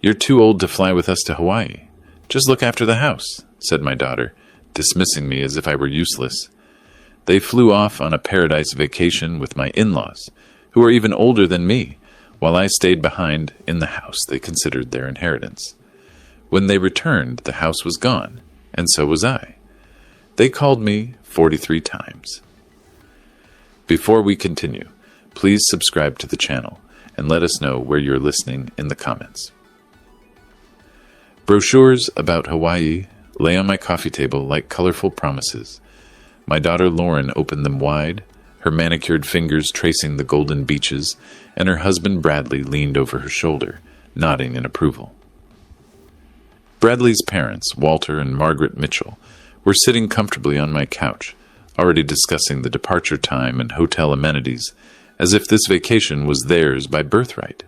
"You're too old to fly with us to Hawaii. Just look after the house," said my daughter, dismissing me as if I were useless. They flew off on a paradise vacation with my in-laws, who are even older than me, while I stayed behind in the house they considered their inheritance. When they returned, the house was gone, and so was I. They called me 43 times. Before we continue, please subscribe to the channel and let us know where you're listening in the comments. Brochures about Hawaii lay on my coffee table like colorful promises. My daughter Lauren opened them wide, her manicured fingers tracing the golden beaches, and her husband Bradley leaned over her shoulder, nodding in approval. Bradley's parents, Walter and Margaret Mitchell, were sitting comfortably on my couch, already discussing the departure time and hotel amenities, as if this vacation was theirs by birthright.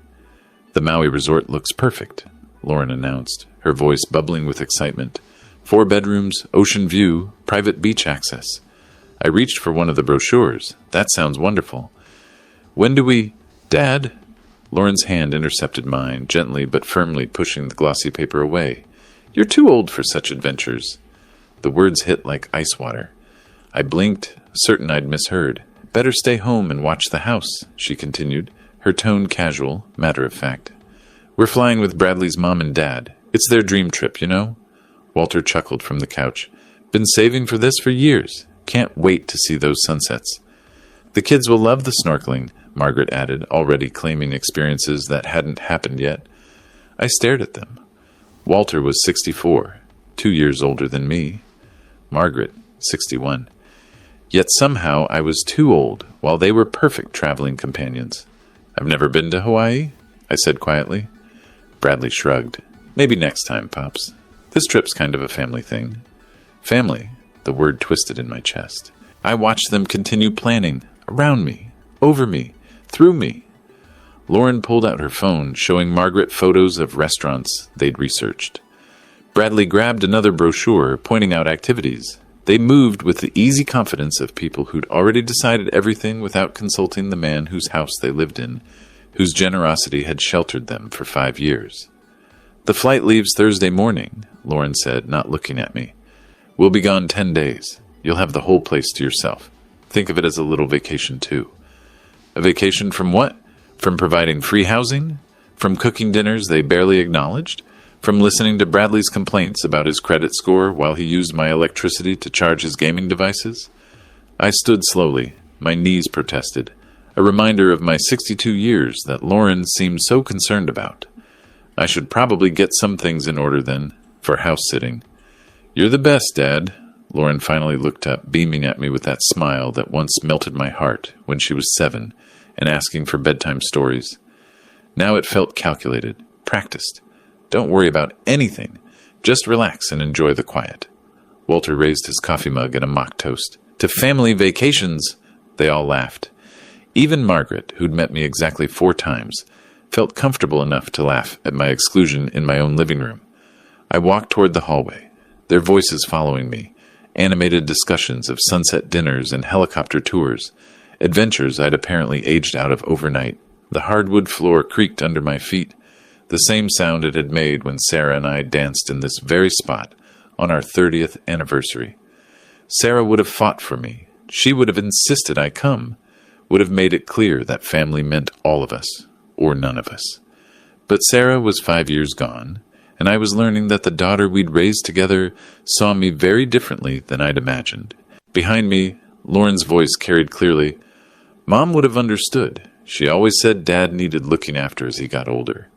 "The Maui resort looks perfect," Lauren announced, her voice bubbling with excitement. 4 bedrooms, ocean view, private beach access. I reached for one of the brochures. "That sounds wonderful. When do we—" "Dad!" Lauren's hand intercepted mine, gently but firmly pushing the glossy paper away. "You're too old for such adventures." The words hit like ice water. I blinked, certain I'd misheard. "Better stay home and watch the house," she continued, her tone casual, matter-of-fact. "We're flying with Bradley's mom and dad. It's their dream trip, you know?" Walter chuckled from the couch. "Been saving for this for years. Can't wait to see those sunsets." "The kids will love the snorkeling," Margaret added, already claiming experiences that hadn't happened yet. I stared at them. Walter was 64, 2 years older than me. Margaret, 61. Yet somehow I was too old, while they were perfect traveling companions. "I've never been to Hawaii," I said quietly. Bradley shrugged. "Maybe next time, Pops. This trip's kind of a family thing." Family, the word twisted in my chest. I watched them continue planning, around me, over me, through me. Lauren pulled out her phone, showing Margaret photos of restaurants they'd researched. Bradley grabbed another brochure, pointing out activities. They moved with the easy confidence of people who'd already decided everything without consulting the man whose house they lived in, whose generosity had sheltered them for 5 years. "The flight leaves Thursday morning," Lauren said, not looking at me. "We'll be gone 10 days. You'll have the whole place to yourself. Think of it as a little vacation, too." "A vacation from what? From providing free housing? From cooking dinners they barely acknowledged? From listening to Bradley's complaints about his credit score while he used my electricity to charge his gaming devices?" I stood slowly. My knees protested. A reminder of my 62 years that Lauren seemed so concerned about. I should probably get some things in order then, for house-sitting. "You're the best, Dad." Lauren finally looked up, beaming at me with that smile that once melted my heart when she was 7 and asking for bedtime stories. Now it felt calculated, practiced. "Don't worry about anything. Just relax and enjoy the quiet." Walter raised his coffee mug in a mock toast. "To family vacations!" They all laughed. Even Margaret, who'd met me exactly 4 times, felt comfortable enough to laugh at my exclusion in my own living room. I walked toward the hallway, their voices following me, animated discussions of sunset dinners and helicopter tours, adventures I'd apparently aged out of overnight. The hardwood floor creaked under my feet, the same sound it had made when Sarah and I danced in this very spot on our 30th anniversary. Sarah would have fought for me. She would have insisted I come, would have made it clear that family meant all of us, or none of us. But Sarah was 5 years gone, and I was learning that the daughter we'd raised together saw me very differently than I'd imagined. Behind me, Lauren's voice carried clearly, "Mom would have understood. She always said Dad needed looking after as he got older."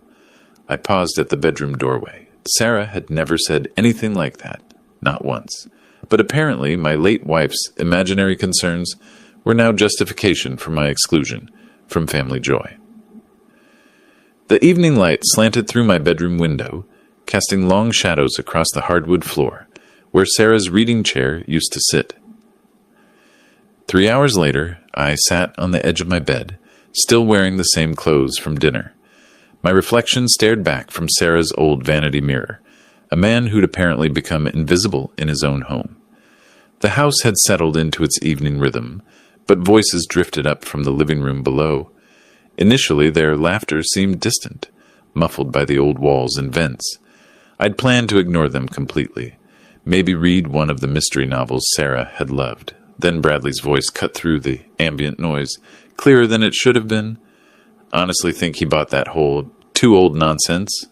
I paused at the bedroom doorway. Sarah had never said anything like that, not once. But apparently my late wife's imaginary concerns were now justification for my exclusion from family joy. The evening light slanted through my bedroom window, casting long shadows across the hardwood floor, where Sarah's reading chair used to sit. 3 hours later, I sat on the edge of my bed, still wearing the same clothes from dinner. My reflection stared back from Sarah's old vanity mirror, a man who'd apparently become invisible in his own home. The house had settled into its evening rhythm, but voices drifted up from the living room below. Initially, their laughter seemed distant, muffled by the old walls and vents. I'd planned to ignore them completely. Maybe read one of the mystery novels Sarah had loved. Then Bradley's voice cut through the ambient noise, clearer than it should have been. Honestly think he bought that whole too old nonsense?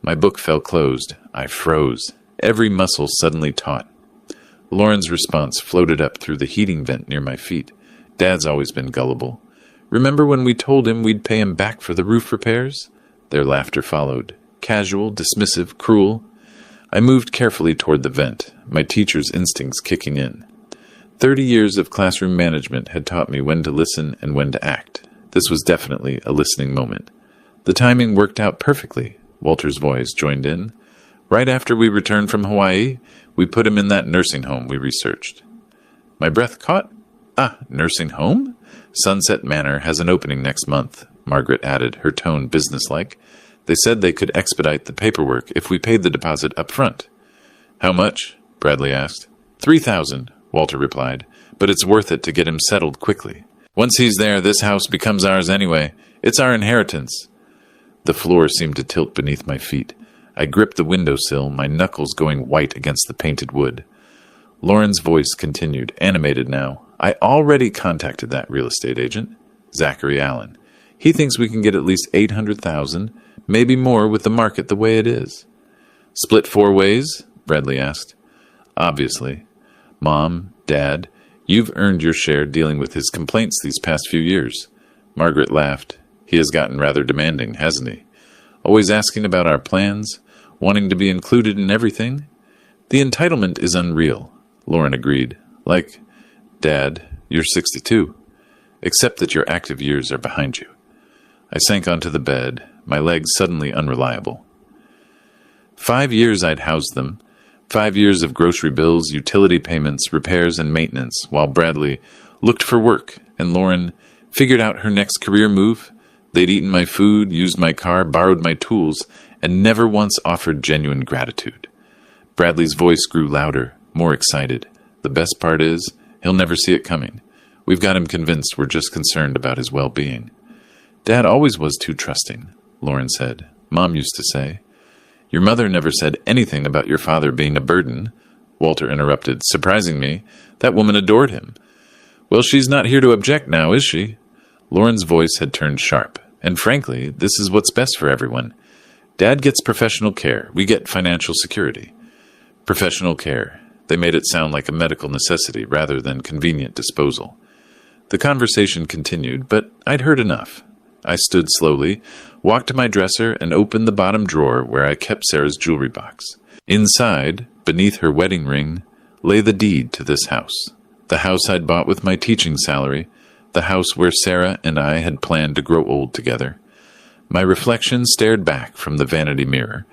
My book fell closed. I froze, every muscle suddenly taut. Lauren's response floated up through the heating vent near my feet. Dad's always been gullible. Remember when we told him we'd pay him back for the roof repairs? Their laughter followed. Casual, dismissive, cruel. I moved carefully toward the vent, my teacher's instincts kicking in. 30 years of classroom management had taught me when to listen and when to act. This was definitely a listening moment. The timing worked out perfectly, Walter's voice joined in. Right after we returned from Hawaii, we put him in that nursing home we researched. My breath caught. Nursing home? Sunset Manor has an opening next month, Margaret added, her tone businesslike. They said they could expedite the paperwork if we paid the deposit up front. How much? Bradley asked. $3,000, Walter replied, but it's worth it to get him settled quickly. Once he's there, this house becomes ours anyway. It's our inheritance. The floor seemed to tilt beneath my feet. I gripped the windowsill, my knuckles going white against the painted wood. Lauren's voice continued, animated now. I already contacted that real estate agent, Zachary Allen. He thinks we can get at least $800,000, maybe more with the market the way it is. Split 4 ways? Bradley asked. Obviously. Mom, Dad, you've earned your share dealing with his complaints these past few years. Margaret laughed. He has gotten rather demanding, hasn't he? Always asking about our plans, wanting to be included in everything. The entitlement is unreal, Lauren agreed. Like, Dad, you're 62. Except that your active years are behind you. I sank onto the bed, my legs suddenly unreliable. 5 years I'd housed them. 5 years of grocery bills, utility payments, repairs, and maintenance, while Bradley looked for work, and Lauren figured out her next career move. They'd eaten my food, used my car, borrowed my tools, and never once offered genuine gratitude. Bradley's voice grew louder, more excited. The best part is, he'll never see it coming. We've got him convinced we're just concerned about his well-being. Dad always was too trusting, Lauren said. Mom used to say. Your mother never said anything about your father being a burden, Walter interrupted. Surprising me, that woman adored him. Well, she's not here to object now, is she? Lauren's voice had turned sharp. And frankly, this is what's best for everyone. Dad gets professional care. We get financial security. Professional care. They made it sound like a medical necessity rather than convenient disposal. The conversation continued, but I'd heard enough. I stood slowly, walked to my dresser, and opened the bottom drawer where I kept Sarah's jewelry box. Inside, beneath her wedding ring, lay the deed to this house. The house I'd bought with my teaching salary, the house where Sarah and I had planned to grow old together. My reflection stared back from the vanity mirror,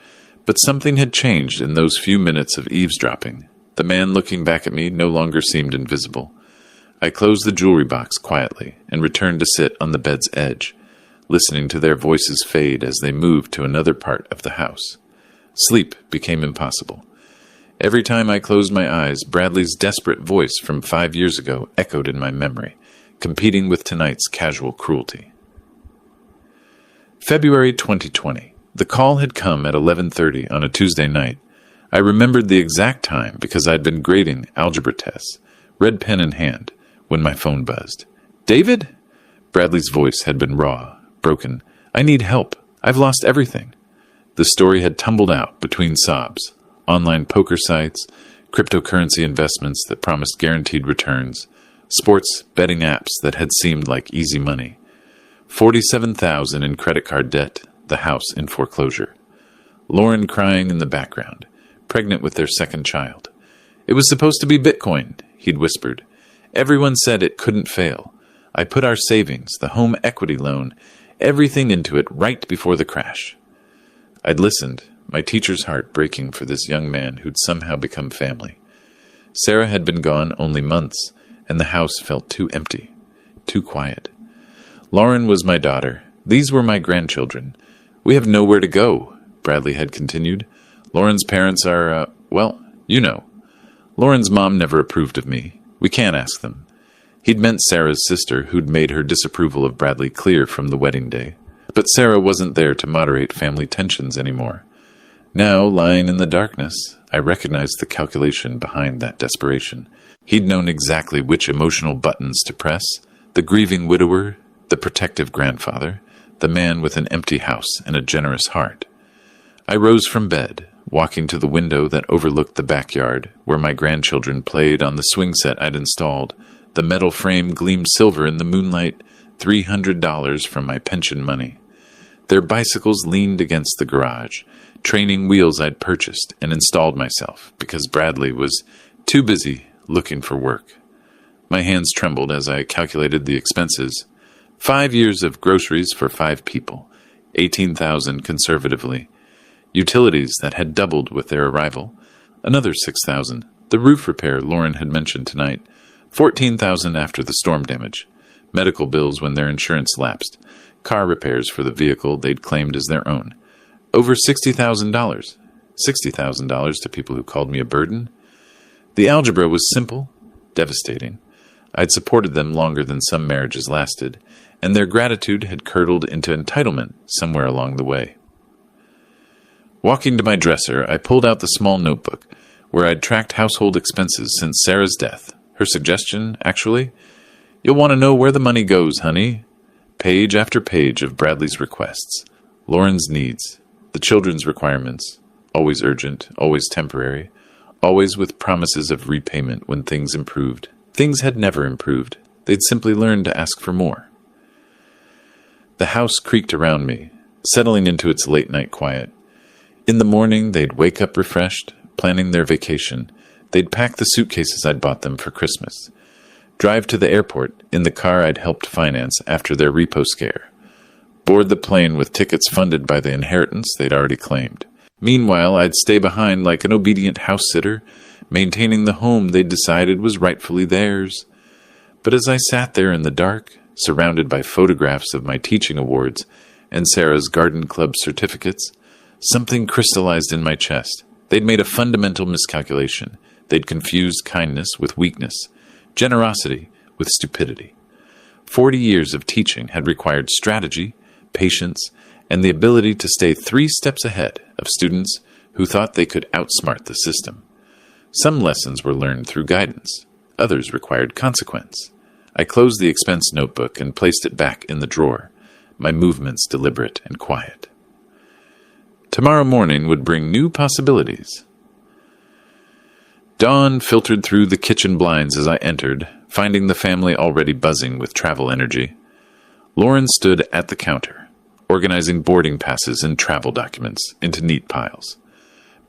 but something had changed in those few minutes of eavesdropping. The man looking back at me no longer seemed invisible. I closed the jewelry box quietly and returned to sit on the bed's edge, listening to their voices fade as they moved to another part of the house. Sleep became impossible. Every time I closed my eyes, Bradley's desperate voice from 5 years ago echoed in my memory, competing with tonight's casual cruelty. February 2020. The call had come at 11:30 on a Tuesday night. I remembered the exact time because I'd been grading algebra tests, red pen in hand, when my phone buzzed. David? Bradley's voice had been raw, broken. I need help. I've lost everything. The story had tumbled out between sobs. Online poker sites, cryptocurrency investments that promised guaranteed returns, sports betting apps that had seemed like easy money, $47,000 in credit card debt, the house in foreclosure. Lauren crying in the background, pregnant with their second child. It was supposed to be Bitcoin, he'd whispered. Everyone said it couldn't fail. I put our savings, the home equity loan, everything into it right before the crash. I'd listened, my teacher's heart breaking for this young man who'd somehow become family. Sarah had been gone only months, and the house felt too empty, too quiet. Lauren was my daughter. These were my grandchildren. We have nowhere to go, Bradley had continued. Lauren's parents are, well, you know. Lauren's mom never approved of me. We can't ask them. He'd meant Sarah's sister, who'd made her disapproval of Bradley clear from the wedding day. But Sarah wasn't there to moderate family tensions anymore. Now, lying in the darkness, I recognized the calculation behind that desperation. He'd known exactly which emotional buttons to press: the grieving widower, the protective grandfather, the man with an empty house and a generous heart. I rose from bed, walking to the window that overlooked the backyard, where my grandchildren played on the swing set I'd installed. The metal frame gleamed silver in the moonlight, $300 from my pension money. Their bicycles leaned against the garage, training wheels I'd purchased and installed myself because Bradley was too busy looking for work. My hands trembled as I calculated the expenses. 5 years of groceries for 5 people, $18,000 conservatively. Utilities that had doubled with their arrival, another $6,000. The roof repair Lauren had mentioned tonight, $14,000 after the storm damage. Medical bills when their insurance lapsed. Car repairs for the vehicle they'd claimed as their own. Over $60,000. $60,000 to people who called me a burden. The algebra was simple, devastating. I'd supported them longer than some marriages lasted, and their gratitude had curdled into entitlement somewhere along the way. Walking to my dresser, I pulled out the small notebook where I'd tracked household expenses since Sarah's death. Her suggestion, actually, "You'll want to know where the money goes, honey." Page after page of Bradley's requests, Lauren's needs, the children's requirements, always urgent, always temporary, always with promises of repayment when things improved. Things had never improved. They'd simply learned to ask for more. The house creaked around me, settling into its late-night quiet. In the morning, they'd wake up refreshed, planning their vacation. They'd pack the suitcases I'd bought them for Christmas. Drive to the airport in the car I'd helped finance after their repo scare. Board the plane with tickets funded by the inheritance they'd already claimed. Meanwhile, I'd stay behind like an obedient house-sitter, maintaining the home they'd decided was rightfully theirs. But as I sat there in the dark, surrounded by photographs of my teaching awards and Sarah's garden club certificates, something crystallized in my chest. They'd made a fundamental miscalculation. They'd confused kindness with weakness, generosity with stupidity. 40 years of teaching had required strategy, patience, and the ability to stay 3 steps ahead of students who thought they could outsmart the system. Some lessons were learned through guidance. Others required consequence. I closed the expense notebook and placed it back in the drawer, my movements deliberate and quiet. Tomorrow morning would bring new possibilities. Dawn filtered through the kitchen blinds as I entered, finding the family already buzzing with travel energy. Lauren stood at the counter, organizing boarding passes and travel documents into neat piles.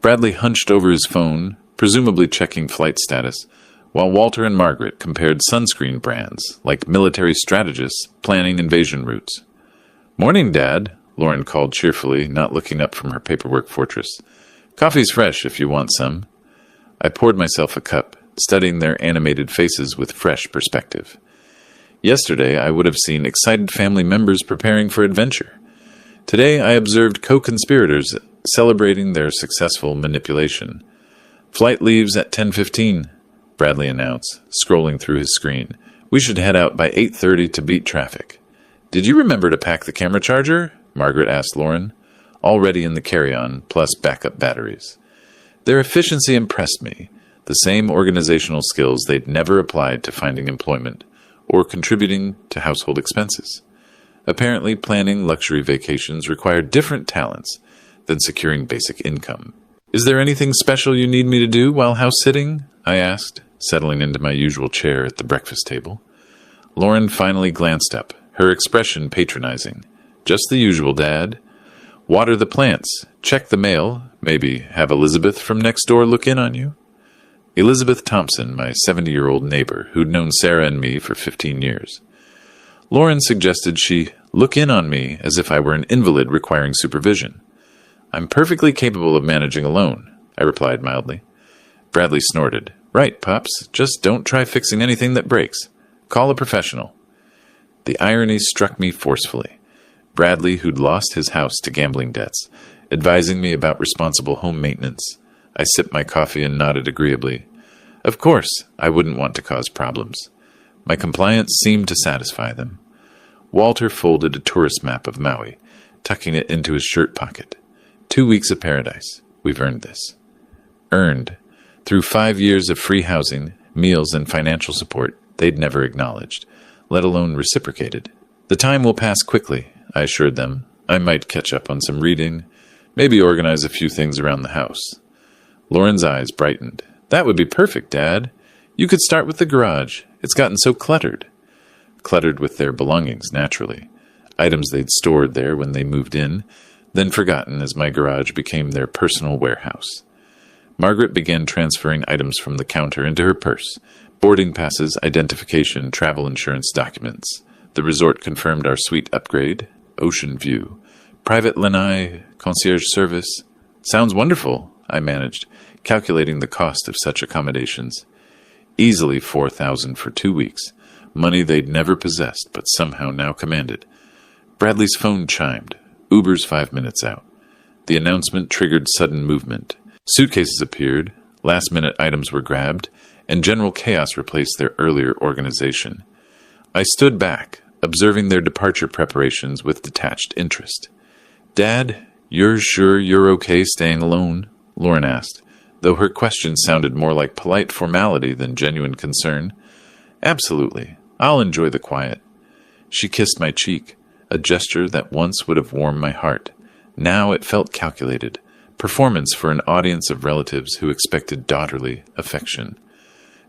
Bradley hunched over his phone, presumably checking flight status, while Walter and Margaret compared sunscreen brands like military strategists planning invasion routes. "Morning, Dad," Lauren called cheerfully, not looking up from her paperwork fortress. "Coffee's fresh if you want some." I poured myself a cup, studying their animated faces with fresh perspective. Yesterday, I would have seen excited family members preparing for adventure. Today, I observed co-conspirators celebrating their successful manipulation. "Flight leaves at 10:15, Bradley announced, scrolling through his screen. "We should head out by 8:30 to beat traffic." "Did you remember to pack the camera charger?" Margaret asked Lauren, already in the carry-on, plus backup batteries. Their efficiency impressed me, the same organizational skills they'd never applied to finding employment or contributing to household expenses. Apparently, planning luxury vacations required different talents than securing basic income. "Is there anything special you need me to do while house-sitting?" I asked, settling into my usual chair at the breakfast table. Lauren finally glanced up, her expression patronizing. "Just the usual, Dad. Water the plants, check the mail, maybe have Elizabeth from next door look in on you." Elizabeth Thompson, my 70-year-old neighbor, who'd known Sarah and me for 15 years. Lauren suggested she look in on me as if I were an invalid requiring supervision. "I'm perfectly capable of managing alone," I replied mildly. Bradley snorted. "Right, Pops, just don't try fixing anything that breaks. Call a professional." The irony struck me forcefully. Bradley, who'd lost his house to gambling debts, advising me about responsible home maintenance. I sipped my coffee and nodded agreeably. Of course, I wouldn't want to cause problems. My compliance seemed to satisfy them. Walter folded a tourist map of Maui, tucking it into his shirt pocket. 2 weeks of paradise. We've earned this. Earned. Through 5 years of free housing, meals, and financial support they'd never acknowledged, let alone reciprocated. The time will pass quickly, I assured them. I might catch up on some reading, maybe organize a few things around the house. Lauren's eyes brightened. That would be perfect, Dad. You could start with the garage. It's gotten so cluttered. Cluttered with their belongings, naturally. Items they'd stored there when they moved in, then forgotten as my garage became their personal warehouse. Margaret began transferring items from the counter into her purse. Boarding passes, identification, travel insurance documents. The resort confirmed our suite upgrade. Ocean view. Private lanai, concierge service. Sounds wonderful, I managed, calculating the cost of such accommodations. Easily $4,000 for 2 weeks. Money they'd never possessed, but somehow now commanded. Bradley's phone chimed. Uber's 5 minutes out. The announcement triggered sudden movement. Suitcases appeared, last-minute items were grabbed, and general chaos replaced their earlier organization. I stood back, observing their departure preparations with detached interest. Dad, you're sure you're okay staying alone? Lauren asked, though her question sounded more like polite formality than genuine concern. Absolutely. I'll enjoy the quiet. She kissed my cheek, a gesture that once would have warmed my heart. Now it felt calculated. Performance for an audience of relatives who expected daughterly affection.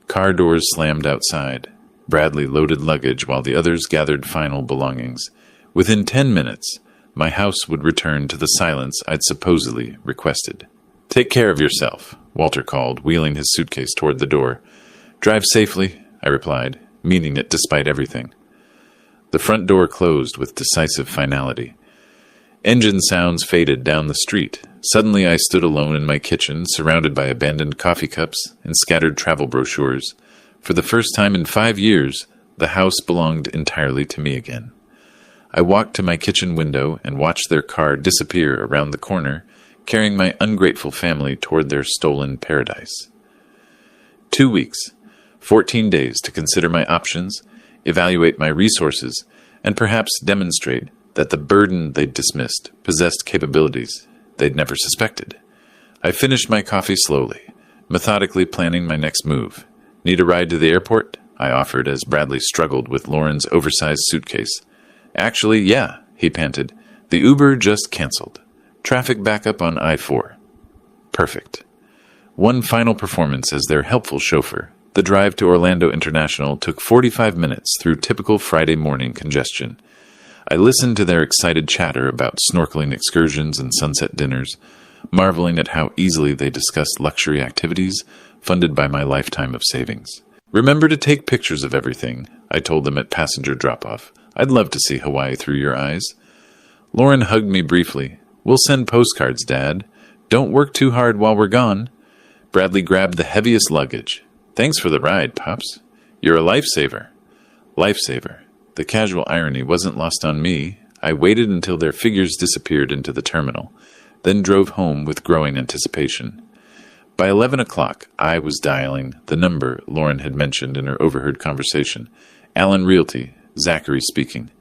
Car doors slammed outside. Bradley loaded luggage while the others gathered final belongings. Within 10 minutes, my house would return to the silence I'd supposedly requested. Take care of yourself, Walter called, wheeling his suitcase toward the door. Drive safely, I replied, meaning it despite everything. The front door closed with decisive finality. Engine sounds faded down the street. Suddenly I stood alone in my kitchen, surrounded by abandoned coffee cups and scattered travel brochures. For the first time in 5 years, the house belonged entirely to me again. I walked to my kitchen window and watched their car disappear around the corner, carrying my ungrateful family toward their stolen paradise. 2 weeks, 14 days to consider my options, evaluate my resources, and perhaps demonstrate that the burden they'd dismissed possessed capabilities they'd never suspected. I finished my coffee slowly, methodically planning my next move. Need a ride to the airport? I offered as Bradley struggled with Lauren's oversized suitcase. Actually, yeah, he panted. The Uber just canceled. Traffic backup on I-4. Perfect. One final performance as their helpful chauffeur. The drive to Orlando International took 45 minutes through typical Friday morning congestion. I listened to their excited chatter about snorkeling excursions and sunset dinners, marveling at how easily they discussed luxury activities funded by my lifetime of savings. Remember to take pictures of everything, I told them at passenger drop-off. I'd love to see Hawaii through your eyes. Lauren hugged me briefly. We'll send postcards, Dad. Don't work too hard while we're gone. Bradley grabbed the heaviest luggage. Thanks for the ride, Pops. You're a lifesaver. Lifesaver. The casual irony wasn't lost on me. I waited until their figures disappeared into the terminal, then drove home with growing anticipation. By 11 o'clock, I was dialing the number Lauren had mentioned in her overheard conversation. Allen Realty, Zachary speaking.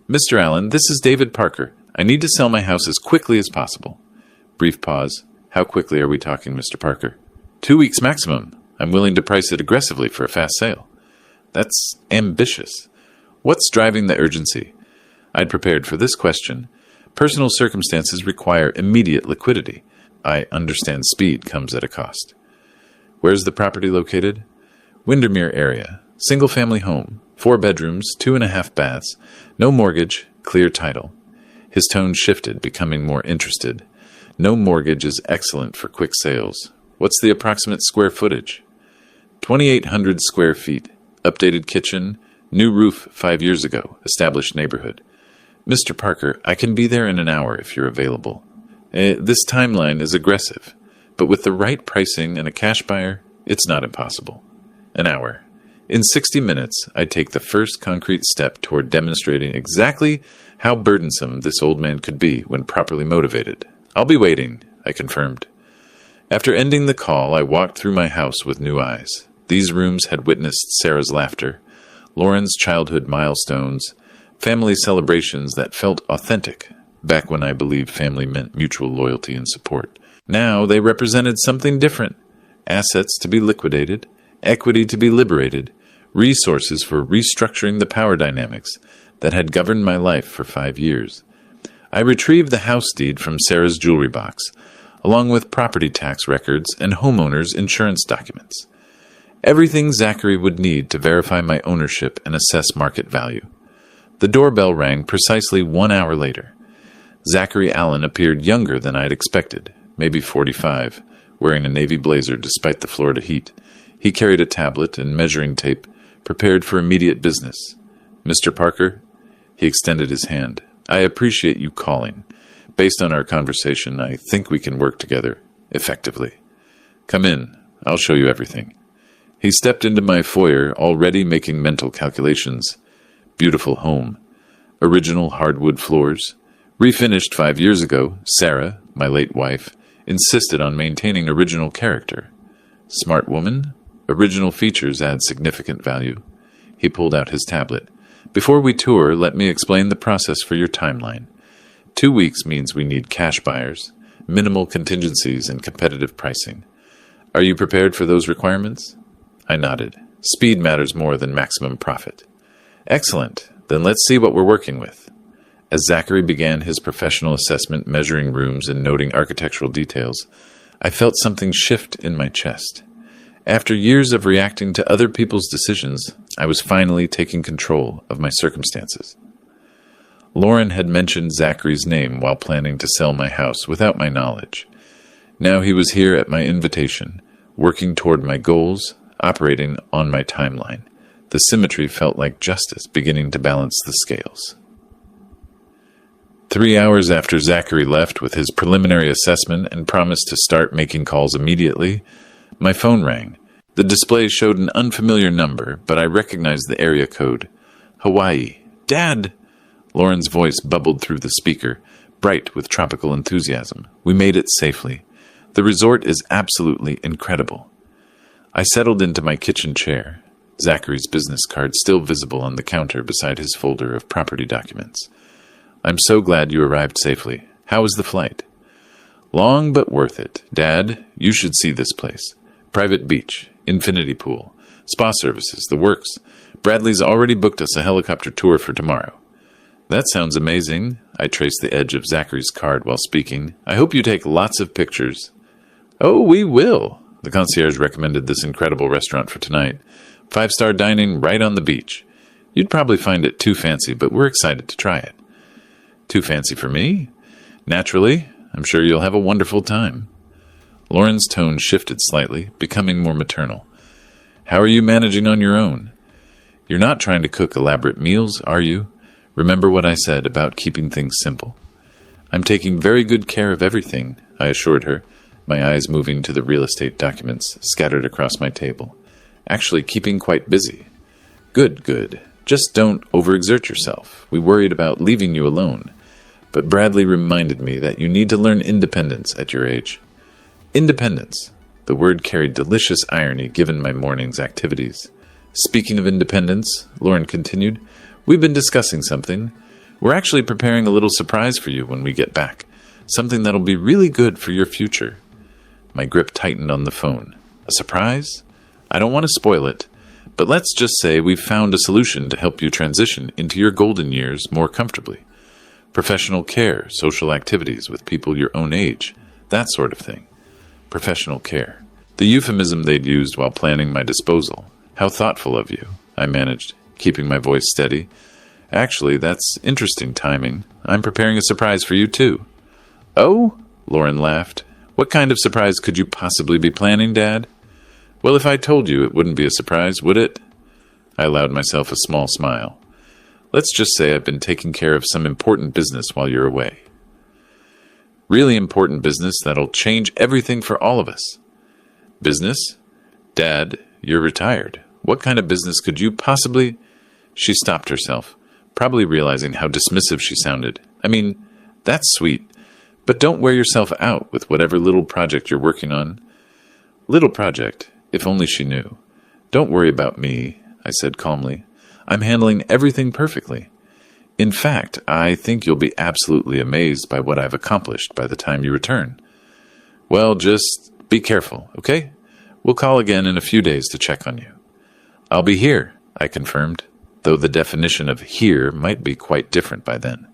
Mr. Allen, this is David Parker. I need to sell my house as quickly as possible. Brief pause. How quickly are we talking, Mr. Parker? 2 weeks maximum. I'm willing to price it aggressively for a fast sale. That's ambitious. What's driving the urgency? I'd prepared for this question. Personal circumstances require immediate liquidity. I understand speed comes at a cost. Where's the property located? Windermere area. Single-family home. 4 bedrooms, 2.5 baths. No mortgage, clear title. His tone shifted, becoming more interested. No mortgage is excellent for quick sales. What's the approximate square footage? 2,800 square feet. Updated kitchen. New roof 5 years ago. Established neighborhood. Mr. Parker, I can be there in an hour if you're available. This timeline is aggressive, but with the right pricing and a cash buyer, it's not impossible. An hour. In 60 minutes, I take the first concrete step toward demonstrating exactly how burdensome this old man could be when properly motivated. I'll be waiting, I confirmed. After ending the call, I walked through my house with new eyes. These rooms had witnessed Sarah's laughter, Lauren's childhood milestones, family celebrations that felt authentic, back when I believed family meant mutual loyalty and support. Now they represented something different. Assets to be liquidated, equity to be liberated, resources for restructuring the power dynamics that had governed my life for 5 years. I retrieved the house deed from Sarah's jewelry box, along with property tax records and homeowners' insurance documents. Everything Zachary would need to verify my ownership and assess market value. The doorbell rang precisely 1 hour later. Zachary Allen appeared younger than I'd expected, maybe 45, wearing a navy blazer despite the Florida heat. He carried a tablet and measuring tape, prepared for immediate business. "Mr. Parker?" He extended his hand. "I appreciate you calling. Based on our conversation, I think we can work together effectively. Come in. I'll show you everything." He stepped into my foyer, already making mental calculations. Beautiful home. Original hardwood floors. Refinished 5 years ago, Sarah, my late wife, insisted on maintaining original character. Smart woman. Original features add significant value. He pulled out his tablet. "Before we tour, let me explain the process for your timeline. 2 weeks means we need cash buyers, minimal contingencies, and competitive pricing. Are you prepared for those requirements?" I nodded. Speed matters more than maximum profit. "Excellent. Then let's see what we're working with." As Zachary began his professional assessment, measuring rooms and noting architectural details, I felt something shift in my chest. After years of reacting to other people's decisions, I was finally taking control of my circumstances. Lauren had mentioned Zachary's name while planning to sell my house without my knowledge. Now he was here at my invitation, working toward my goals, operating on my timeline. The symmetry felt like justice beginning to balance the scales. 3 hours after Zachary left with his preliminary assessment and promised to start making calls immediately, my phone rang. The display showed an unfamiliar number, but I recognized the area code. Hawaii. "Dad!" Lauren's voice bubbled through the speaker, bright with tropical enthusiasm. "We made it safely. The resort is absolutely incredible." I settled into my kitchen chair, Zachary's business card still visible on the counter beside his folder of property documents. "I'm so glad you arrived safely. How was the flight?" "Long but worth it. Dad, you should see this place. Private beach, infinity pool, spa services, the works. Bradley's already booked us a helicopter tour for tomorrow." "That sounds amazing." I traced the edge of Zachary's card while speaking. "I hope you take lots of pictures." "Oh, we will." The concierge recommended this incredible restaurant for tonight. 5-star dining right on the beach. You'd probably find it too fancy, but we're excited to try it. "Too fancy for me?" "Naturally. I'm sure you'll have a wonderful time." Lauren's tone shifted slightly, becoming more maternal. "How are you managing on your own? You're not trying to cook elaborate meals, are you? Remember what I said about keeping things simple?" "I'm taking very good care of everything," I assured her, my eyes moving to the real estate documents scattered across my table. "Actually keeping quite busy." Good. Just don't overexert yourself. We worried about leaving you alone. But Bradley reminded me that you need to learn independence at your age." Independence. The word carried delicious irony given my morning's activities. "Speaking of independence," Lauren continued, "we've been discussing something. We're actually preparing a little surprise for you when we get back. Something that'll be really good for your future." My grip tightened on the phone. "A surprise? I don't want to spoil it, but let's just say we've found a solution to help you transition into your golden years more comfortably. Professional care, social activities with people your own age, that sort of thing." Professional care. The euphemism they'd used while planning my disposal. "How thoughtful of you," I managed, keeping my voice steady. "Actually, that's interesting timing. I'm preparing a surprise for you, too." "Oh?" Lauren laughed. "What kind of surprise could you possibly be planning, Dad?" "Well, if I told you, it wouldn't be a surprise, would it?" I allowed myself a small smile. "Let's just say I've been taking care of some important business while you're away." "Really important business that'll change everything for all of us." "Business? Dad, you're retired. What kind of business could you possibly—" She stopped herself, probably realizing how dismissive she sounded. "I mean, that's sweet, but don't wear yourself out with whatever little project you're working on." Little project, if only she knew. "Don't worry about me," I said calmly. "I'm handling everything perfectly." In fact, I think you'll be absolutely amazed by what I've accomplished by the time you return. Well, just be careful, okay? We'll call again in a few days to check on you. I'll be here, I confirmed, though the definition of here might be quite different by then.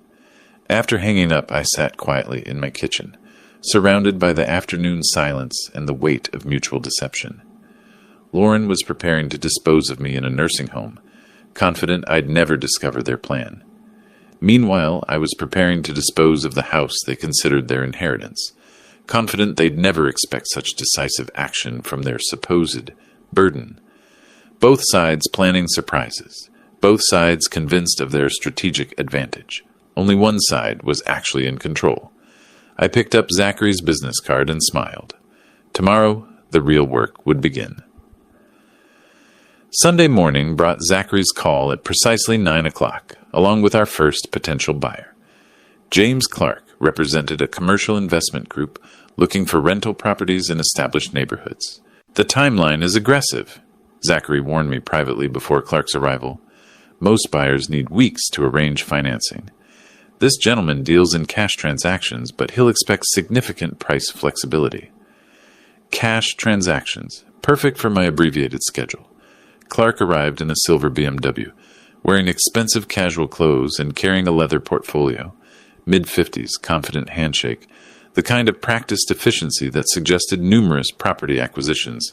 After hanging up, I sat quietly in my kitchen, surrounded by the afternoon silence and the weight of mutual deception. Lauren was preparing to dispose of me in a nursing home, confident I'd never discover their plan. Meanwhile, I was preparing to dispose of the house they considered their inheritance, confident they'd never expect such decisive action from their supposed burden. Both sides planning surprises, both sides convinced of their strategic advantage. Only one side was actually in control. I picked up Zachary's business card and smiled. Tomorrow, the real work would begin. Sunday morning brought Zachary's call at precisely 9 o'clock, along with our first potential buyer. James Clark represented a commercial investment group looking for rental properties in established neighborhoods. The timeline is aggressive, Zachary warned me privately before Clark's arrival. Most buyers need weeks to arrange financing. This gentleman deals in cash transactions, but he'll expect significant price flexibility. Cash transactions, perfect for my abbreviated schedule. Clark arrived in a silver BMW, wearing expensive casual clothes and carrying a leather portfolio. Mid-50s, confident handshake, the kind of practiced efficiency that suggested numerous property acquisitions.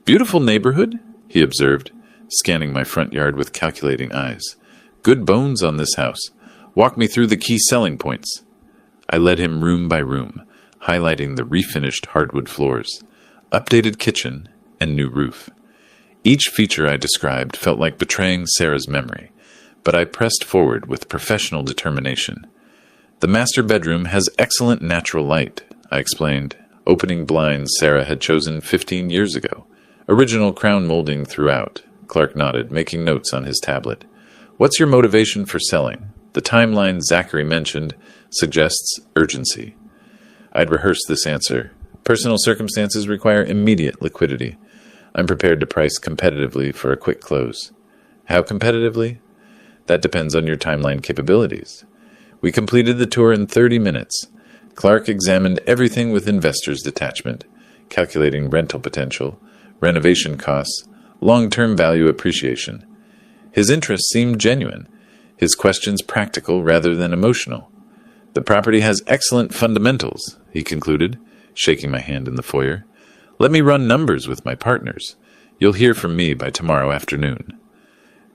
"Beautiful neighborhood," he observed, scanning my front yard with calculating eyes. "Good bones on this house. Walk me through the key selling points." I led him room by room, highlighting the refinished hardwood floors, updated kitchen, and new roof. Each feature I described felt like betraying Sarah's memory, but I pressed forward with professional determination. "The master bedroom has excellent natural light," I explained, opening blinds Sarah had chosen 15 years ago. "Original crown molding throughout," Clark nodded, making notes on his tablet. "What's your motivation for selling? The timeline Zachary mentioned suggests urgency." I'd rehearsed this answer. "Personal circumstances require immediate liquidity. I'm prepared to price competitively for a quick close." "How competitively?" "That depends on your timeline capabilities." We completed the tour in 30 minutes. Clark examined everything with investor's detachment, calculating rental potential, renovation costs, long-term value appreciation. His interest seemed genuine, his questions practical rather than emotional. "The property has excellent fundamentals," he concluded, shaking my hand in the foyer. "Let me run numbers with my partners. You'll hear from me by tomorrow afternoon."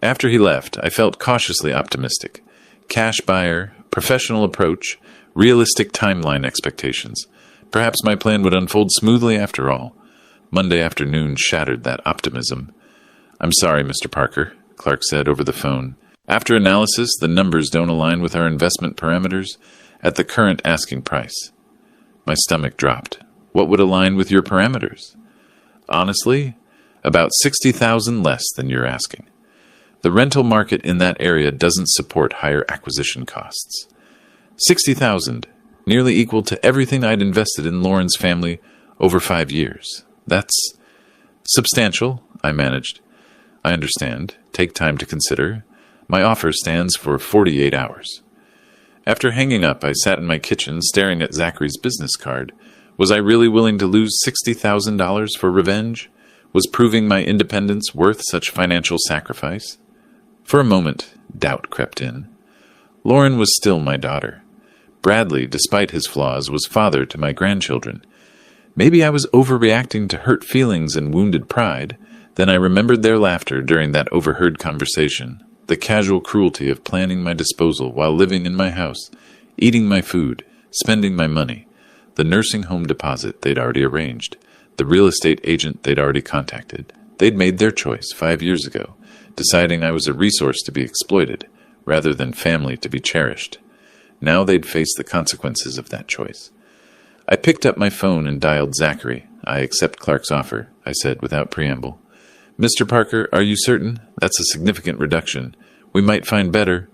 After he left, I felt cautiously optimistic. Cash buyer, professional approach, realistic timeline expectations. Perhaps my plan would unfold smoothly after all. Monday afternoon shattered that optimism. "I'm sorry, Mr. Parker," Clark said over the phone. "After analysis, the numbers don't align with our investment parameters at the current asking price." My stomach dropped. "What would align with your parameters?" "Honestly, about 60,000 less than you're asking. The rental market in that area doesn't support higher acquisition costs." 60,000, nearly equal to everything I'd invested in Lauren's family over 5 years. "That's substantial," I managed. "I understand. Take time to consider. My offer stands for 48 hours. After hanging up, I sat in my kitchen staring at Zachary's business card. Was I really willing to lose $60,000 for revenge? Was proving my independence worth such financial sacrifice? For a moment, doubt crept in. Lauren was still my daughter. Bradley, despite his flaws, was father to my grandchildren. Maybe I was overreacting to hurt feelings and wounded pride. Then I remembered their laughter during that overheard conversation, the casual cruelty of planning my disposal while living in my house, eating my food, spending my money, the nursing home deposit they'd already arranged, the real estate agent they'd already contacted. They'd made their choice 5 years ago, deciding I was a resource to be exploited, rather than family to be cherished. Now they'd face the consequences of that choice. I picked up my phone and dialed Zachary. "I accept Clark's offer," I said without preamble. "Mr. Parker, are you certain? That's a significant reduction. We might find better."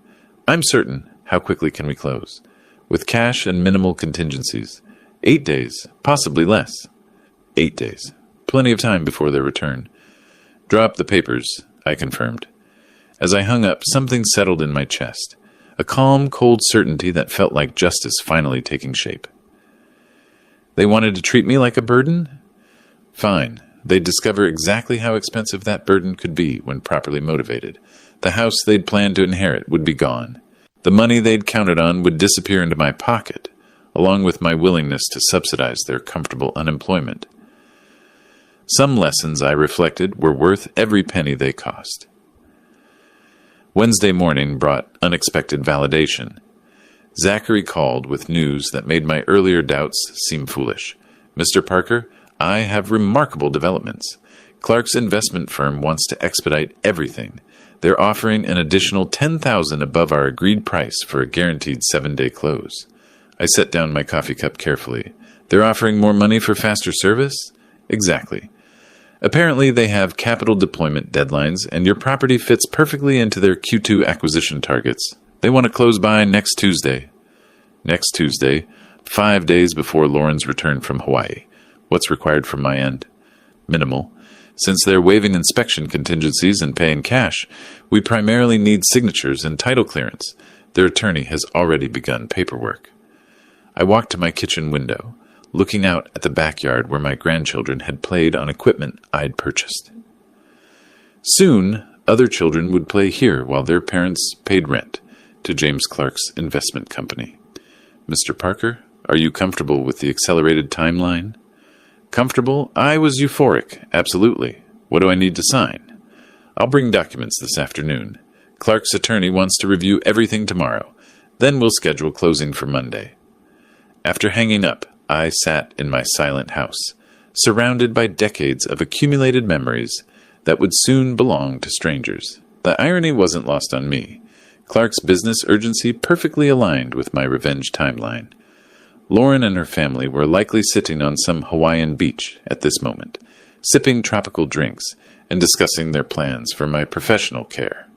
"I'm certain. How quickly can we close?" "With cash and minimal contingencies. 8 days, possibly less." 8 days. Plenty of time before their return. "Draw up the papers," I confirmed. As I hung up, something settled in my chest. a calm, cold certainty that felt like justice finally taking shape. They wanted to treat me like a burden? Fine. They'd discover exactly how expensive that burden could be when properly motivated. The house they'd planned to inherit would be gone. The money they'd counted on would disappear into my pocket, along with my willingness to subsidize their comfortable unemployment. Some lessons, I reflected, were worth every penny they cost. Wednesday morning brought unexpected validation. Zachary called with news that made my earlier doubts seem foolish. "Mr. Parker, I have remarkable developments. Clark's investment firm wants to expedite everything. They're offering an additional $10,000 above our agreed price for a guaranteed 7-day close." I set down my coffee cup carefully. "They're offering more money for faster service?" "Exactly. Apparently they have capital deployment deadlines, and your property fits perfectly into their Q2 acquisition targets. They want to close by next Tuesday." Next Tuesday, 5 days before Lauren's return from Hawaii. What's required from my end? Minimal. Since they're waiving inspection contingencies and paying cash, we primarily need signatures and title clearance. Their attorney has already begun paperwork. I walked to my kitchen window, looking out at the backyard where my grandchildren had played on equipment I'd purchased. Soon, other children would play here while their parents paid rent to James Clark's investment company. "Mr. Parker, are you comfortable with the accelerated timeline?" "Comfortable? I was euphoric. Absolutely. What do I need to sign?" "I'll bring documents this afternoon. Clark's attorney wants to review everything tomorrow. Then we'll schedule closing for Monday." After hanging up, I sat in my silent house, surrounded by decades of accumulated memories that would soon belong to strangers. The irony wasn't lost on me. Clark's business urgency perfectly aligned with my revenge timeline. Lauren and her family were likely sitting on some Hawaiian beach at this moment, sipping tropical drinks and discussing their plans for my professional care.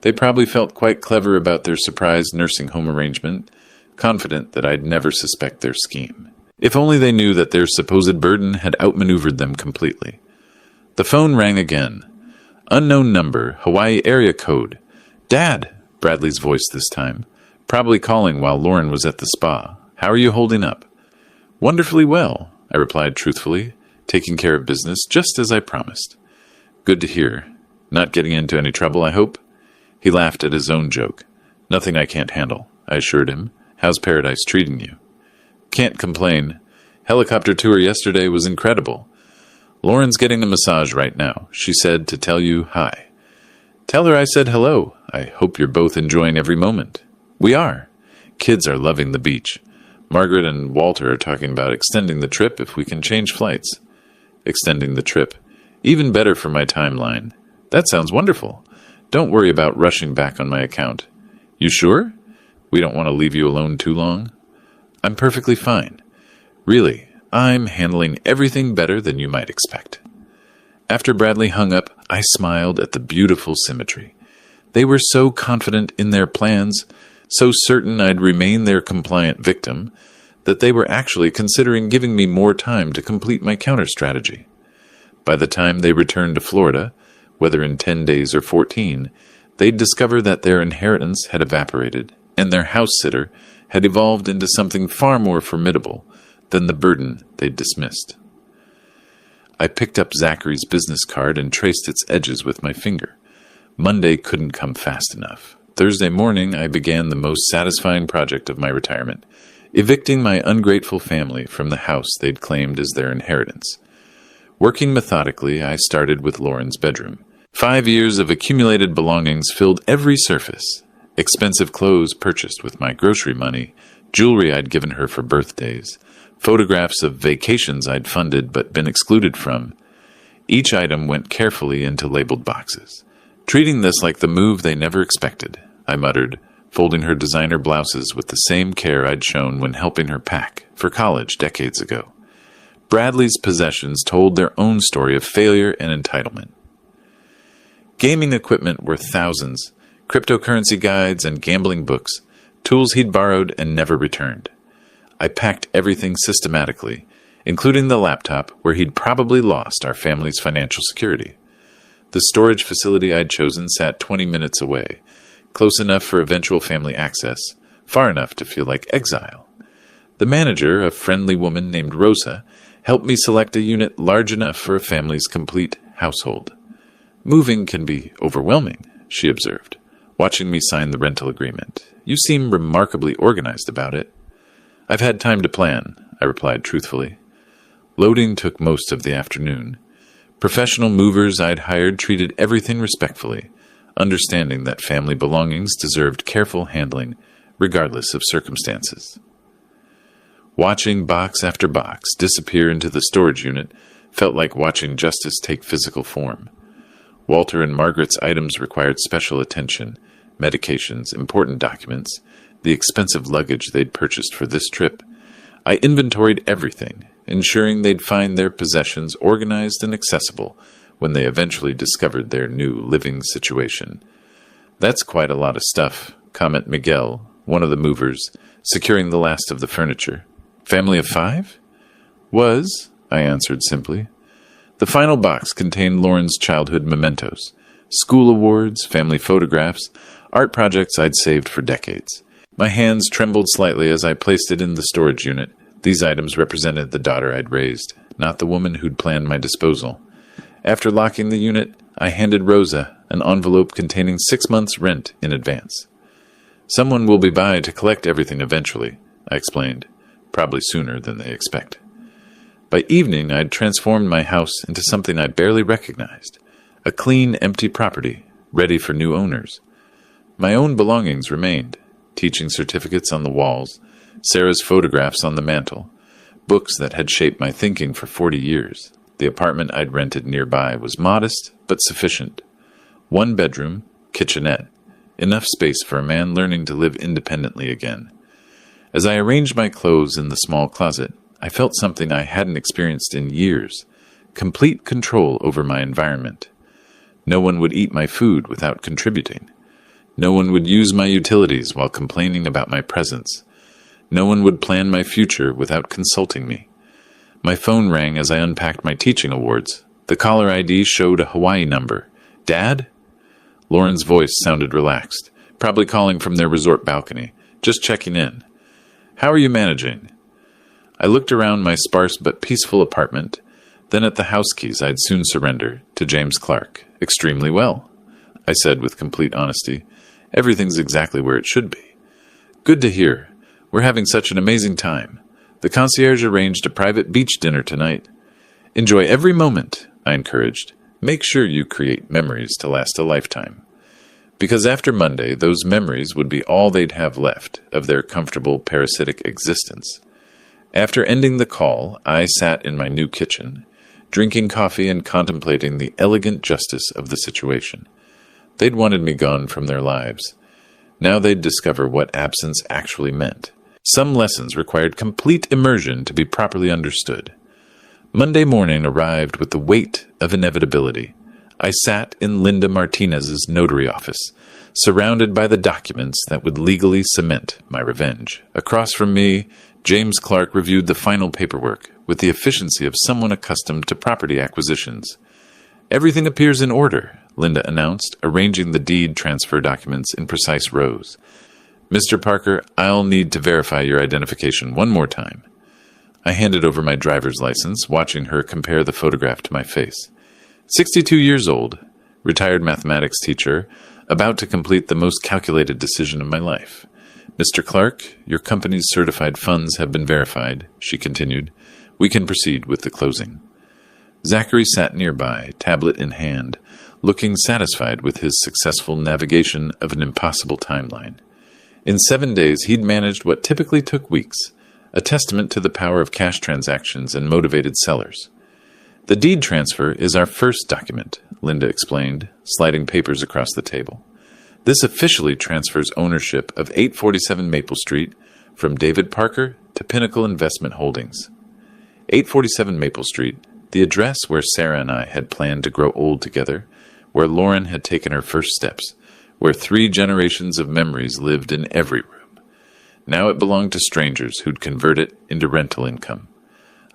They probably felt quite clever about their surprise nursing home arrangement, confident that I'd never suspect their scheme. If only they knew that their supposed burden had outmaneuvered them completely. The phone rang again. Unknown number, Hawaii area code. "Dad," Bradley's voice this time, probably calling while Lauren was at the spa. "How are you holding up?" "Wonderfully well," I replied truthfully, taking care of business just as I promised. "Good to hear. Not getting into any trouble, I hope?" He laughed at his own joke. "Nothing I can't handle," I assured him. "How's paradise treating you?" "Can't complain. Helicopter tour yesterday was incredible. Lauren's getting a massage right now. She said to tell you hi." "Tell her I said hello. I hope you're both enjoying every moment." "We are. Kids are loving the beach. Margaret and Walter are talking about extending the trip if we can change flights." "Extending the trip. Even better for my timeline." "That sounds wonderful. Don't worry about rushing back on my account." "You sure? We don't want to leave you alone too long." "I'm perfectly fine. Really, I'm handling everything better than you might expect." After Bradley hung up, I smiled at the beautiful symmetry. They were so confident in their plans, so certain I'd remain their compliant victim, that they were actually considering giving me more time to complete my counter-strategy. By the time they returned to Florida, whether in 10 days or 14, they'd discover that their inheritance had evaporated, and their house-sitter had evolved into something far more formidable than the burden they'd dismissed. I picked up Zachary's business card and traced its edges with my finger. Monday couldn't come fast enough. Thursday morning, I began the most satisfying project of my retirement, evicting my ungrateful family from the house they'd claimed as their inheritance. Working methodically, I started with Lauren's bedroom. 5 years of accumulated belongings filled every surface. Expensive clothes purchased with my grocery money, jewelry I'd given her for birthdays, photographs of vacations I'd funded but been excluded from. Each item went carefully into labeled boxes. "Treating this like the move they never expected," I muttered, folding her designer blouses with the same care I'd shown when helping her pack for college decades ago. Bradley's possessions told their own story of failure and entitlement. Gaming equipment worth thousands, cryptocurrency guides and gambling books, tools he'd borrowed and never returned. I packed everything systematically, including the laptop where he'd probably lost our family's financial security. The storage facility I'd chosen sat 20 minutes away, close enough for eventual family access, far enough to feel like exile. The manager, a friendly woman named Rosa, helped me select a unit large enough for a family's complete household. Moving can be overwhelming, she observed, watching me sign the rental agreement. You seem remarkably organized about it. I've had time to plan, I replied truthfully. Loading took most of the afternoon. Professional movers I'd hired treated everything respectfully, understanding that family belongings deserved careful handling, regardless of circumstances. Watching box after box disappear into the storage unit felt like watching justice take physical form. Walter and Margaret's items required special attention, medications, important documents, the expensive luggage they'd purchased for this trip. I inventoried everything, ensuring they'd find their possessions organized and accessible when they eventually discovered their new living situation. That's quite a lot of stuff, commented Miguel, one of the movers, securing the last of the furniture. Family of 5? Was, I answered simply. The final box contained Lauren's childhood mementos, school awards, family photographs, art projects I'd saved for decades. My hands trembled slightly as I placed it in the storage unit. These items represented the daughter I'd raised, not the woman who'd planned my disposal. After locking the unit, I handed Rosa an envelope containing 6 months' rent in advance. Someone will be by to collect everything eventually, I explained, probably sooner than they expect. By evening, I'd transformed my house into something I barely recognized, a clean, empty property, ready for new owners. My own belongings remained, teaching certificates on the walls, Sarah's photographs on the mantel, books that had shaped my thinking for 40 years. The apartment I'd rented nearby was modest, but sufficient. 1 bedroom, kitchenette, enough space for a man learning to live independently again. As I arranged my clothes in the small closet, I felt something I hadn't experienced in years, complete control over my environment. No one would eat my food without contributing. No one would use my utilities while complaining about my presence. No one would plan my future without consulting me. My phone rang as I unpacked my teaching awards. The caller ID showed a Hawaii number. Dad? Lauren's voice sounded relaxed, probably calling from their resort balcony. Just checking in. How are you managing? I looked around my sparse but peaceful apartment, then at the house keys I'd soon surrender to James Clark. Extremely well, I said with complete honesty. Everything's exactly where it should be. Good to hear. We're having such an amazing time. The concierge arranged a private beach dinner tonight. Enjoy every moment, I encouraged. Make sure you create memories to last a lifetime. Because after Monday, those memories would be all they'd have left of their comfortable parasitic existence. After ending the call, I sat in my new kitchen, drinking coffee and contemplating the elegant justice of the situation. They'd wanted me gone from their lives. Now they'd discover what absence actually meant. Some lessons required complete immersion to be properly understood. Monday morning arrived with the weight of inevitability. I sat in Linda Martinez's notary office, surrounded by the documents that would legally cement my revenge. Across from me, James Clark reviewed the final paperwork with the efficiency of someone accustomed to property acquisitions. Everything appears in order, Linda announced, arranging the deed transfer documents in precise rows. Mr. Parker, I'll need to verify your identification one more time. I handed over my driver's license, watching her compare the photograph to my face. 62 years old, retired mathematics teacher, about to complete the most calculated decision of my life. Mr. Clark, your company's certified funds have been verified, she continued. We can proceed with the closing. Zachary sat nearby, tablet in hand, looking satisfied with his successful navigation of an impossible timeline. In 7 days, he'd managed what typically took weeks, a testament to the power of cash transactions and motivated sellers. The deed transfer is our first document, Linda explained, sliding papers across the table. This officially transfers ownership of 847 Maple Street from David Parker to Pinnacle Investment Holdings. 847 Maple Street, the address where Sarah and I had planned to grow old together, where Lauren had taken her first steps, where 3 generations of memories lived in every room. Now it belonged to strangers who'd convert it into rental income.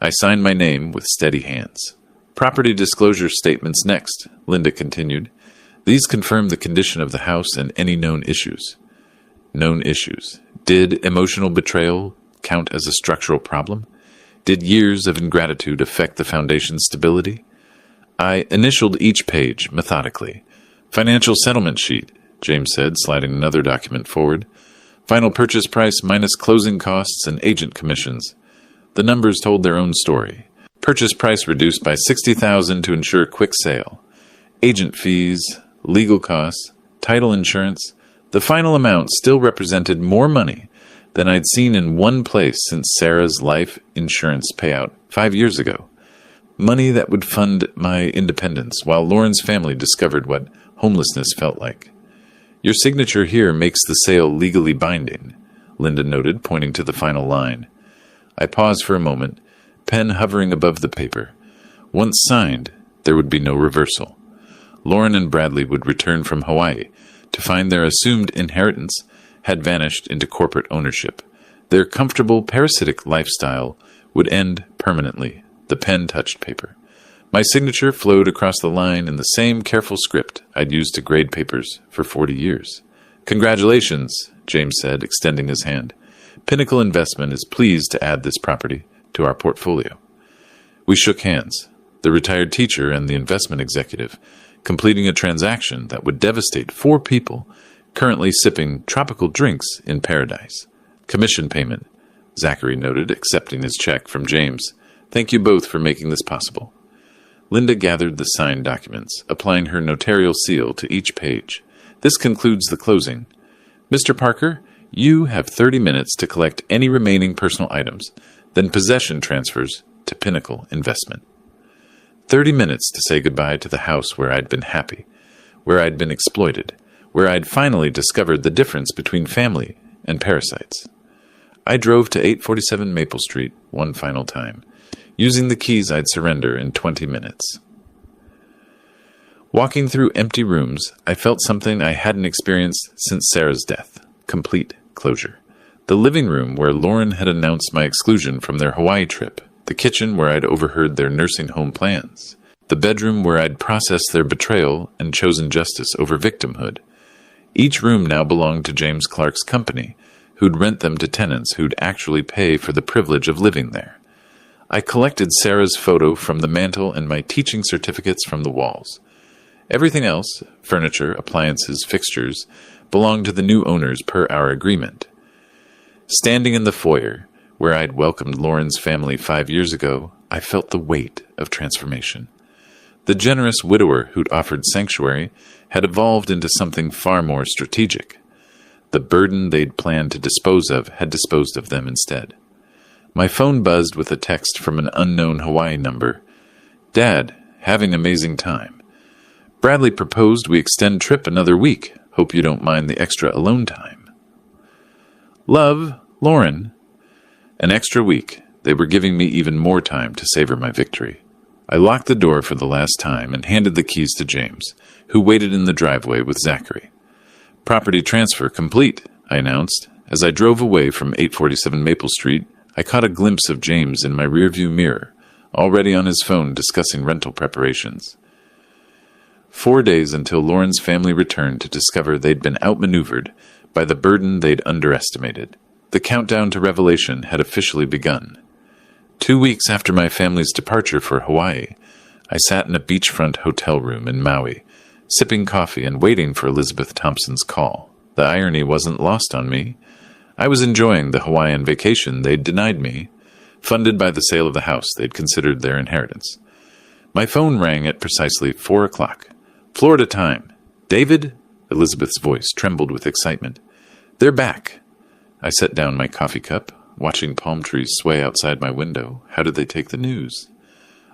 I signed my name with steady hands. Property disclosure statements next, Linda continued. These confirmed the condition of the house and any known issues. Known issues. Did emotional betrayal count as a structural problem? Did years of ingratitude affect the foundation's stability? I initialed each page methodically. Financial settlement sheet, James said, sliding another document forward. Final purchase price minus closing costs and agent commissions. The numbers told their own story. Purchase price reduced by $60,000 to ensure quick sale. Agent fees, legal costs, title insurance. The final amount still represented more money than I'd seen in one place since Sarah's life insurance payout 5 years ago. Money that would fund my independence while Lauren's family discovered what homelessness felt like. Your signature here makes the sale legally binding, Linda noted, pointing to the final line. I paused for a moment, pen hovering above the paper. Once signed, there would be no reversal. Lauren and Bradley would return from Hawaii to find their assumed inheritance had vanished into corporate ownership. Their comfortable, parasitic lifestyle would end permanently. The pen touched paper. My signature flowed across the line in the same careful script I'd used to grade papers for 40 years. Congratulations, James said, extending his hand. Pinnacle Investment is pleased to add this property to our portfolio. We shook hands, the retired teacher and the investment executive, completing a transaction that would devastate 4 people currently sipping tropical drinks in paradise. Commission payment, Zachary noted, accepting his check from James. Thank you both for making this possible. Linda gathered the signed documents, applying her notarial seal to each page. This concludes the closing. Mr. Parker, you have 30 minutes to collect any remaining personal items, then possession transfers to Pinnacle Investment. 30 minutes to say goodbye to the house where I'd been happy, where I'd been exploited, where I'd finally discovered the difference between family and parasites. I drove to 847 Maple Street one final time, using the keys I'd surrender in 20 minutes. Walking through empty rooms, I felt something I hadn't experienced since Sarah's death. Complete closure. The living room where Lauren had announced my exclusion from their Hawaii trip. The kitchen where I'd overheard their nursing home plans. The bedroom where I'd processed their betrayal and chosen justice over victimhood. Each room now belonged to James Clark's company, who'd rent them to tenants who'd actually pay for the privilege of living there. I collected Sarah's photo from the mantel and my teaching certificates from the walls. Everything else, furniture, appliances, fixtures, belonged to the new owners per our agreement. Standing in the foyer, where I'd welcomed Lauren's family 5 years ago, I felt the weight of transformation. The generous widower who'd offered sanctuary had evolved into something far more strategic. The burden they'd planned to dispose of had disposed of them instead. My phone buzzed with a text from an unknown Hawaii number. Dad, having amazing time. Bradley proposed we extend trip another week. Hope you don't mind the extra alone time. Love, Lauren. An extra week. They were giving me even more time to savor my victory. I locked the door for the last time and handed the keys to James, who waited in the driveway with Zachary. Property transfer complete, I announced. As I drove away from 847 Maple Street, I caught a glimpse of James in my rearview mirror, already on his phone discussing rental preparations. 4 days until Lauren's family returned to discover they'd been outmaneuvered by the burden they'd underestimated. The countdown to revelation had officially begun. 2 weeks after my family's departure for Hawaii, I sat in a beachfront hotel room in Maui, sipping coffee and waiting for Elizabeth Thompson's call. The irony wasn't lost on me. I was enjoying the Hawaiian vacation they'd denied me, funded by the sale of the house they'd considered their inheritance. My phone rang at precisely 4 o'clock. Florida time. David? Elizabeth's voice trembled with excitement. They're back. I set down my coffee cup, watching palm trees sway outside my window. How did they take the news?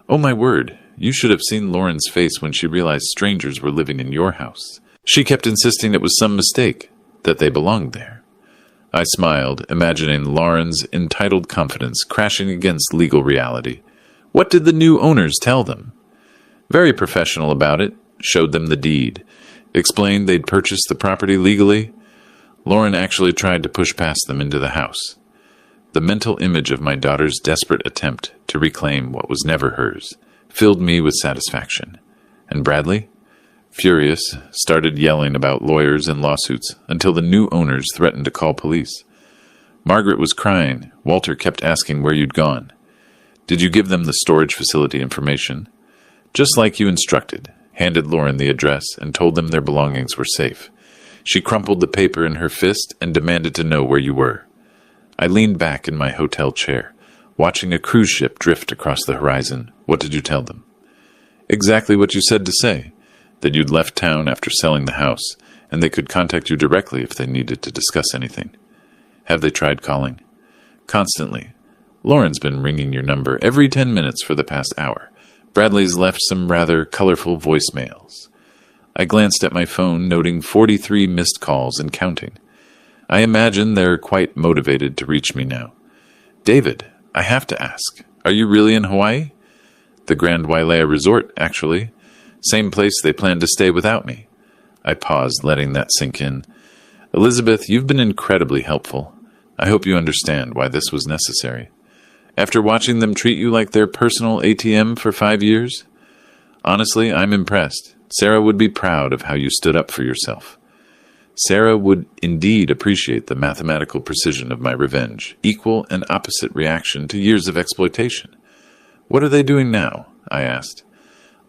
Oh, my word. You should have seen Lauren's face when she realized strangers were living in your house. She kept insisting it was some mistake, that they belonged there. I smiled, imagining Lauren's entitled confidence crashing against legal reality. What did the new owners tell them? Very professional about it. Showed them the deed. Explained they'd purchased the property legally. Lauren actually tried to push past them into the house. The mental image of my daughter's desperate attempt to reclaim what was never hers filled me with satisfaction. And Bradley? Furious, started yelling about lawyers and lawsuits until the new owners threatened to call police. Margaret was crying. Walter kept asking where you'd gone. Did you give them the storage facility information? Just like you instructed, handed Lauren the address and told them their belongings were safe. She crumpled the paper in her fist and demanded to know where you were. I leaned back in my hotel chair, watching a cruise ship drift across the horizon. What did you tell them? Exactly what you said to say, that you'd left town after selling the house, and they could contact you directly if they needed to discuss anything. Have they tried calling? Constantly. Lauren's been ringing your number every 10 minutes for the past hour. Bradley's left some rather colorful voicemails. I glanced at my phone, noting 43 missed calls and counting. I imagine they're quite motivated to reach me now. David, I have to ask, are you really in Hawaii? The Grand Wailea Resort, actually. Same place they plan to stay without me. I paused, letting that sink in. Elizabeth, you've been incredibly helpful. I hope you understand why this was necessary. After watching them treat you like their personal ATM for 5 years? Honestly, I'm impressed. Sarah would be proud of how you stood up for yourself. Sarah would indeed appreciate the mathematical precision of my revenge, equal and opposite reaction to years of exploitation. What are they doing now? I asked.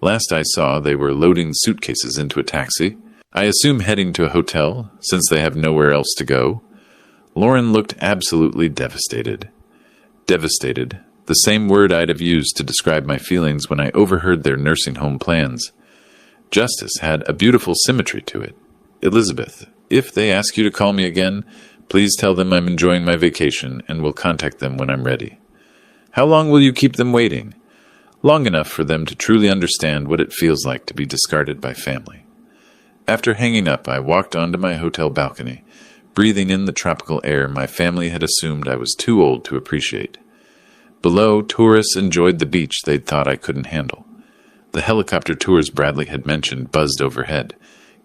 Last I saw, they were loading suitcases into a taxi. I assume heading to a hotel, since they have nowhere else to go. Lauren looked absolutely devastated. Devastated, the same word I'd have used to describe my feelings when I overheard their nursing home plans. Justice had a beautiful symmetry to it. Elizabeth, if they ask you to call me again, please tell them I'm enjoying my vacation and will contact them when I'm ready. How long will you keep them waiting? Long enough for them to truly understand what it feels like to be discarded by family. After hanging up, I walked onto my hotel balcony, breathing in the tropical air my family had assumed I was too old to appreciate. Below, tourists enjoyed the beach they'd thought I couldn't handle. The helicopter tours Bradley had mentioned buzzed overhead,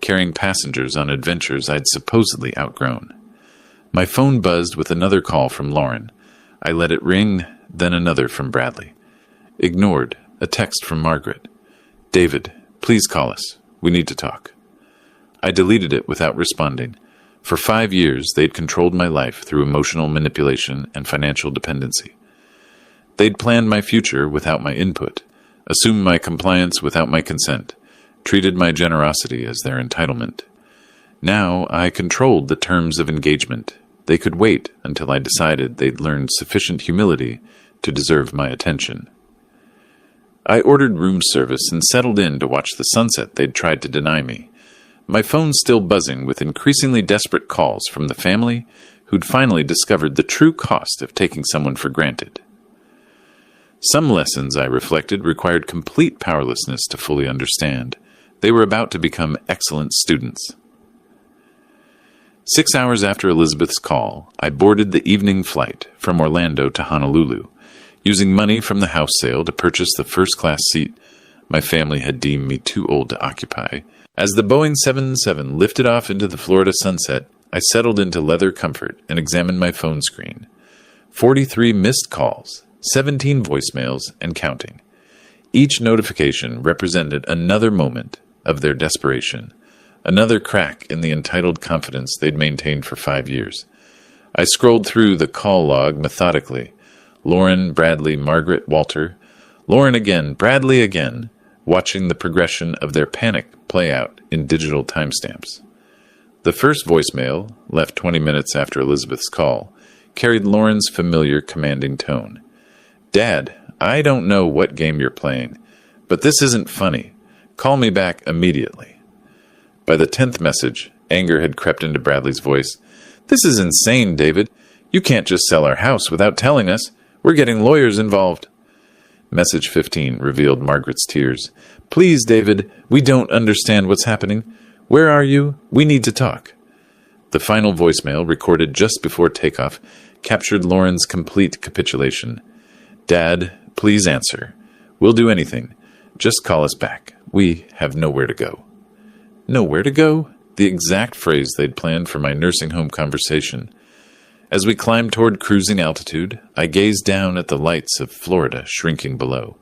carrying passengers on adventures I'd supposedly outgrown. My phone buzzed with another call from Lauren. I let it ring, then another from Bradley. Ignored, a text from Margaret. David, please call us. We need to talk. I deleted it without responding. For 5 years, they'd controlled my life through emotional manipulation and financial dependency. They'd planned my future without my input, assumed my compliance without my consent, treated my generosity as their entitlement. Now I controlled the terms of engagement. They could wait until I decided they'd learned sufficient humility to deserve my attention. I ordered room service and settled in to watch the sunset they'd tried to deny me. My phone still buzzing with increasingly desperate calls from the family who'd finally discovered the true cost of taking someone for granted. Some lessons, I reflected, required complete powerlessness to fully understand. They were about to become excellent students. 6 hours after Elizabeth's call, I boarded the evening flight from Orlando to Honolulu, using money from the house sale to purchase the first-class seat my family had deemed me too old to occupy. As the Boeing 777 lifted off into the Florida sunset, I settled into leather comfort and examined my phone screen. 43 missed calls, 17 voicemails, and counting. Each notification represented another moment of their desperation, another crack in the entitled confidence they'd maintained for 5 years. I scrolled through the call log methodically. Lauren, Bradley, Margaret, Walter. Lauren again, Bradley again, watching the progression of their panic play out in digital timestamps. The first voicemail, left 20 minutes after Elizabeth's call, carried Lauren's familiar commanding tone. Dad, I don't know what game you're playing, but this isn't funny. Call me back immediately. By the 10th message, anger had crept into Bradley's voice. This is insane, David. You can't just sell our house without telling us. We're getting lawyers involved. Message 15 revealed Margaret's tears. Please, David, we don't understand what's happening. Where are you? We need to talk. The final voicemail, recorded just before takeoff, captured Lauren's complete capitulation. Dad, please answer. We'll do anything. Just call us back. We have nowhere to go. Nowhere to go? The exact phrase they'd planned for my nursing home conversation. As we climbed toward cruising altitude, I gazed down at the lights of Florida shrinking below.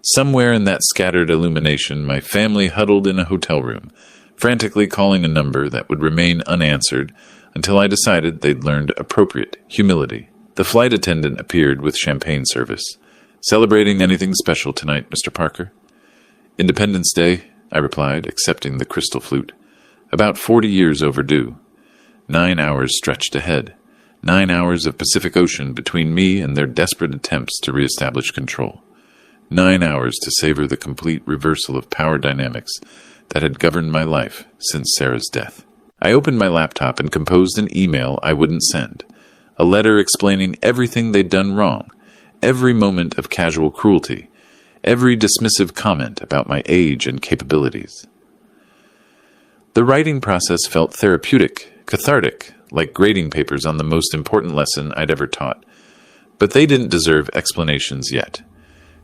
Somewhere in that scattered illumination, my family huddled in a hotel room, frantically calling a number that would remain unanswered until I decided they'd learned appropriate humility. The flight attendant appeared with champagne service. "Celebrating anything special tonight, Mr. Parker?" "Independence Day," I replied, accepting the crystal flute. "About 40 years overdue. 9 hours stretched ahead. 9 hours of Pacific Ocean between me and their desperate attempts to reestablish control. 9 hours to savor the complete reversal of power dynamics that had governed my life since Sarah's death." I opened my laptop and composed an email I wouldn't send. A letter explaining everything they'd done wrong, every moment of casual cruelty, every dismissive comment about my age and capabilities. The writing process felt therapeutic, cathartic, like grading papers on the most important lesson I'd ever taught. But they didn't deserve explanations yet.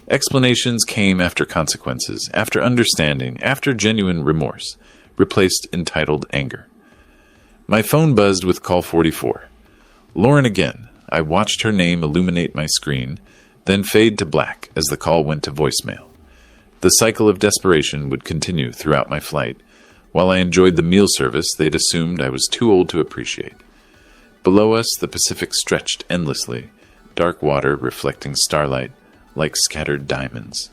Explanations came after consequences, after understanding, after genuine remorse, replaced entitled anger. My phone buzzed with call 44. Lauren again. I watched her name illuminate my screen, then fade to black as the call went to voicemail. The cycle of desperation would continue throughout my flight, while I enjoyed the meal service they'd assumed I was too old to appreciate. Below us, the Pacific stretched endlessly, dark water reflecting starlight like scattered diamonds.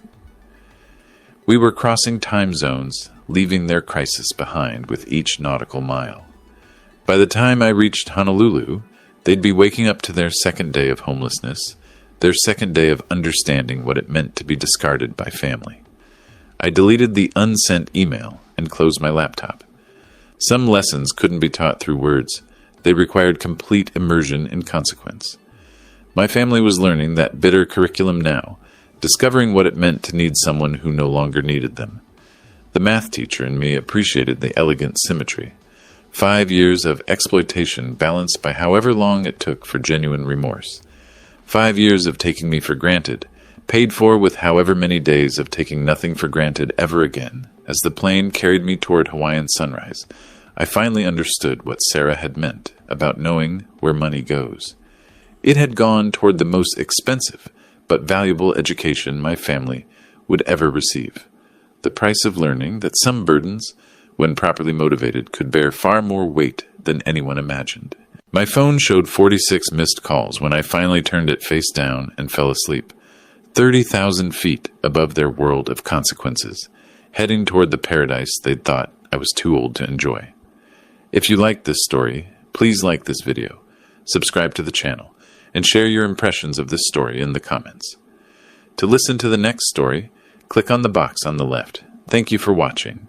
We were crossing time zones, leaving their crisis behind with each nautical mile. By the time I reached Honolulu, they'd be waking up to their second day of homelessness, their second day of understanding what it meant to be discarded by family. I deleted the unsent email and closed my laptop. Some lessons couldn't be taught through words. They required complete immersion in consequence. My family was learning that bitter curriculum now, discovering what it meant to need someone who no longer needed them. The math teacher in me appreciated the elegant symmetry. 5 years of exploitation balanced by however long it took for genuine remorse. 5 years of taking me for granted, paid for with however many days of taking nothing for granted ever again. As the plane carried me toward Hawaiian sunrise, I finally understood what Sarah had meant about knowing where money goes. It had gone toward the most expensive but valuable education my family would ever receive. The price of learning that some burdens, when properly motivated, could bear far more weight than anyone imagined. My phone showed 46 missed calls when I finally turned it face down and fell asleep. 30,000 feet above their world of consequences, heading toward the paradise they'd thought I was too old to enjoy. If you liked this story, please like this video, subscribe to the channel, and share your impressions of this story in the comments. To listen to the next story, click on the box on the left. Thank you for watching.